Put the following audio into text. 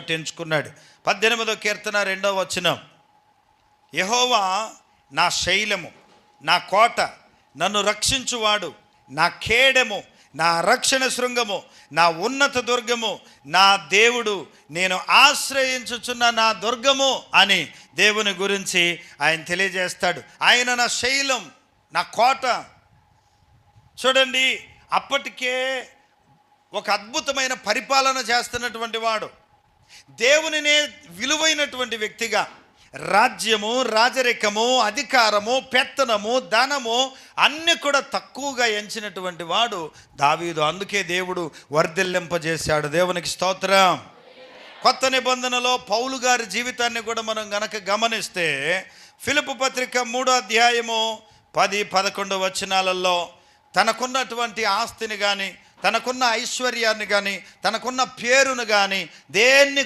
ఒకటి ఎంచుకున్నాడు. 18వ కీర్తన 2వ వచనం, యెహోవా నా శైలము, నా కోట, నన్ను రక్షించువాడు, నా కేడెము, నా రక్షణ శృంగము, నా ఉన్నత దుర్గము, నా దేవుడు, నేను ఆశ్రయించుచున్న నా దుర్గము అని దేవుని గురించి ఆయన తెలియజేస్తాడు. ఆయన నా శైలం, నా కోట. చూడండి, అప్పటికే ఒక అద్భుతమైన పరిపాలన చేస్తున్నటువంటి వాడు, దేవునినే విలువైనటువంటి వ్యక్తిగా, రాజ్యము, రాజరికము, అధికారము, పెత్తనము, ధనము అన్నీ కూడా తక్కువగా ఎంచినటువంటి వాడు దావీదు. అందుకే దేవుడు వర్ధిల్లింపజేశాడు. దేవునికి స్తోత్రం. కొత్త నిబంధనలో పౌలు గారి జీవితాన్ని కూడా మనం గనక గమనిస్తే, ఫిలిప్పు పత్రిక 3వ అధ్యాయము 10-11 వచనాలలో తనకున్నటువంటి ఆస్తిని కానీ, తనకున్న ఐశ్వర్యాన్ని కానీ, తనకున్న పేరును కానీ దేన్ని